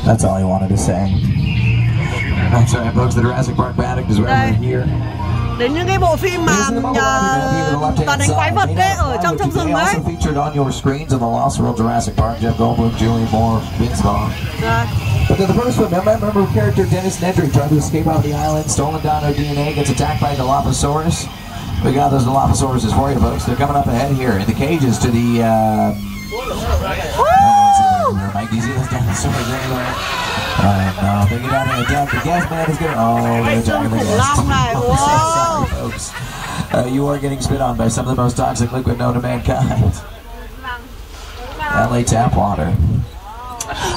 That's all he wanted to say. That's right, folks. The Jurassic Park Paddock is right over here. Đến những cái bộ phim mà toàn đánh quái vật đấy ở trong rừng đấy. Also featured on your screens in the Lost World Jurassic Park. Jeff Goldblum, Julie Moore, Vince Vaughn. But then the first one, remember character Dennis Nedry tried to escape off the island, stolen dino DNA, gets attacked by Dilophosaurus. We got those Dilophosauruses for you, folks. They're coming up ahead here in the cages to the. Mike, do you see those dinosaurs anywhere? No, they get out and attack. The gas man is going. Oh, they're attacking the gas. Sorry, folks. You are getting spit on by some of the most toxic liquid known to mankind. LA tap water.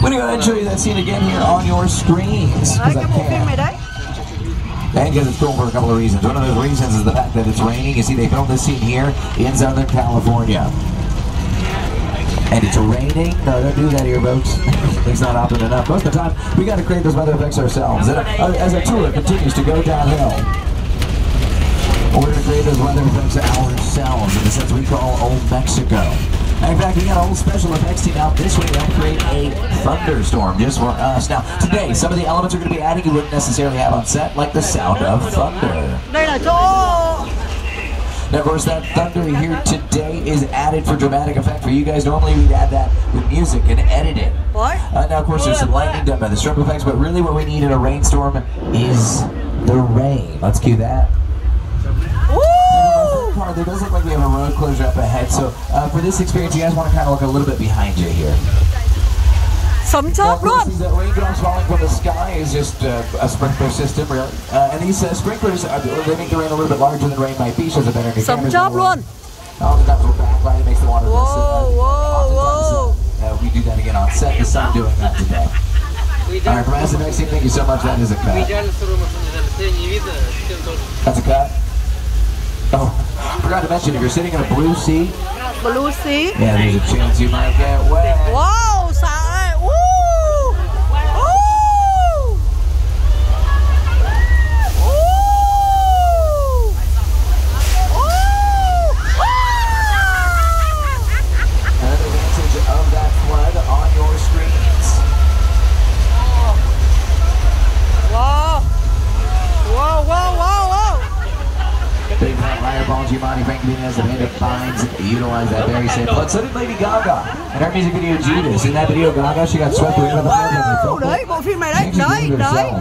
We're going to go ahead and show you that scene again here on your screens. Because I can. And because it's cool for a couple of reasons. One of those reasons is the fact that it's raining. You see, they filmed this scene here in Southern California. And it's raining. No, don't do that here, folks. It's not often enough. Most of the time, we got to create those weather effects ourselves. As our tour continues to go downhill, we're going to create those weather effects ourselves in the sense we call Old Mexico. And in fact, we got a whole special effects team out this way to create a thunderstorm just for us. Now, today, some of the elements are going to be added you wouldn't necessarily have on set, like the sound of thunder. Now, of course, that thunder here today is added for dramatic effect for you guys. Normally, we'd add that with music and edit it. Now, of course, there's some lightning done by the strobe effects, but really what we need in a rainstorm is the rain. Let's cue that. There does look like we have a road closure up ahead, so for this experience, you guys want to kind of look a little bit behind you here. Sấm chớp luôn. These raindrops falling from the sky is just a sprinkler system, really. And these sprinklers, they make the rain a little bit larger than rain might be, shows a better indicator. Sấm chớp luôn. Oftentimes we'll backlight, it makes the water glisten. Whoa. We do that again on set. The sun doing that today. All right, Massive Next team, thank you so much. That is a cut. That's a cut. Oh, forgot to mention, if you're sitting in a blue seat. Blue seat? Yeah, there's a chance you might get wet. Wow, xài. Woo! Another advantage of that flood on your screens. Whoa! Whoa, whoa, whoa, whoa! Big Fat Liar, Paul Giamatti, Frank Muniz, Amanda Bynes utilize that very same flood. So did Lady Gaga in her music video Judas. In that video, Gaga, she got swept away by the flood. Đấy, bộ phim này đấy, đấy.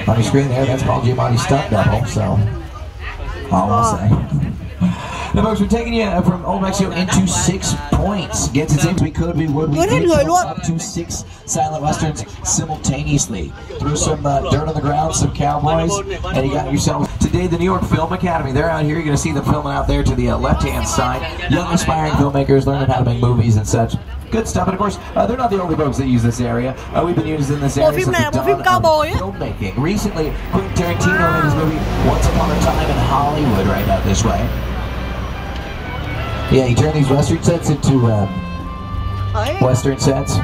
On your screen there, that's Paul Giamatti's stunt double, so all I'll say. Now, folks, we're taking you from Old Mexico into 6 points. Gets it seems we could, we would. We could up to 6 silent westerns simultaneously. Threw some dirt on the ground, some cowboys, and you got yourself. Today, the New York Film Academy. They're out here. You're going to see them filming out there to the left-hand side. Young, aspiring filmmakers learning how to make movies and such. Good stuff. And of course, they're not the only folks that use this area. We've been using this area since the dawn of filmmaking. Recently, Quentin Tarantino made his movie Once Upon a Time in Hollywood right out this way. Yeah, he turned these western sets into western sets.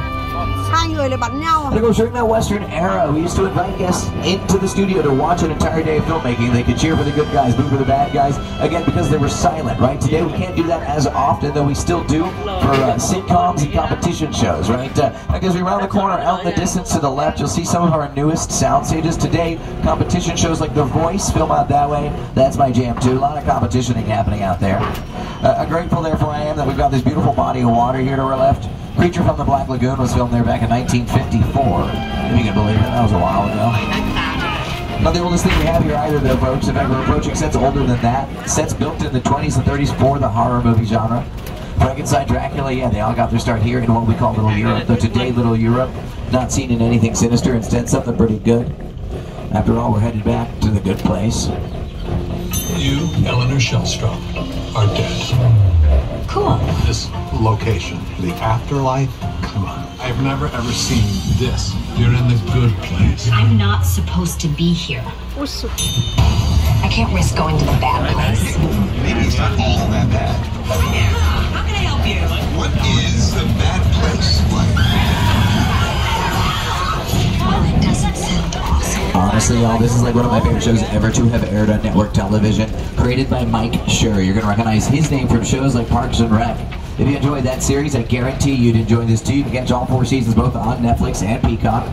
Hai người lại bắn nhau. And of course, during that western era, we used to invite guests into the studio to watch an entire day of filmmaking. They could cheer for the good guys, boo for the bad guys, again, because they were silent, right? Today, we can't do that as often, though we still do for sitcoms and competition shows, right? Because we round the corner, out in the distance to the left, you'll see some of our newest sound stages. Today, competition shows like The Voice film out that way. That's my jam, too. A lot of competitioning happening out there. Grateful, therefore, I am that we've got this beautiful body of water here to our left. Creature from the Black Lagoon was filmed there back in 1954. If you can believe it, that was a while ago. Not the oldest thing we have here either, though, folks. In fact, we're approaching sets older than that. Sets built in the 20s and 30s for the horror movie genre. Frankenstein, Dracula, yeah, they all got their start here in what we call Little Europe. Though today, Little Europe, not seen in anything sinister, instead something pretty good. After all, we're headed back to the good place. You, Eleanor Shellstrom, are dead. Cool. This location, the afterlife, come on. I've never ever seen this. You're in the good place. I'm not supposed to be here. I can't risk going to the bad place. Maybe it's not all that bad. How can I help you? What is the bad place like? Well, it doesn't sound awesome. Honestly, y'all, this is like one of my favorite shows ever to have aired on network television. Created by Mike Schur. You're going to recognize his name from shows like Parks and Rec. If you enjoyed that series, I guarantee you'd enjoy this too. You can catch all 4 seasons both on Netflix and Peacock.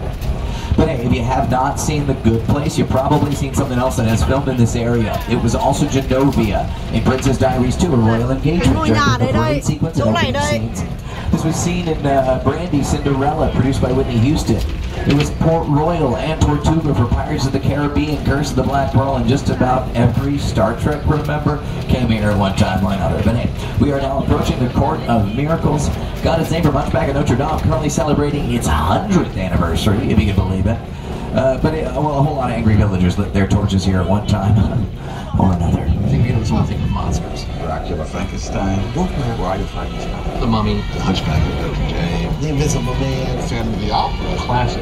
But hey, if you have not seen The Good Place, you've probably seen something else that has filmed in this area. It was also Genovia in Princess Diaries 2, a royal engagement during the parade sequence and opening scenes. This was seen in Brandy Cinderella, produced by Whitney Houston. It was Port Royal and Tortuga for Pirates of the Caribbean, Curse of the Black Pearl, and just about every Star Trek, remember, came here at one time or another. But hey, we are now approaching the Court of Miracles. Got its name from Hunchback of Notre Dame, currently celebrating its 100th anniversary, if you can believe it. Well, a whole lot of angry villagers lit their torches here at one time or another. I think it was one thing with monsters. Dracula, Frankenstein, Bride of Frankenstein, The Mummy. The Hunchback of Notre Dame, The Invisible Man. Phantom of the Opera, classic.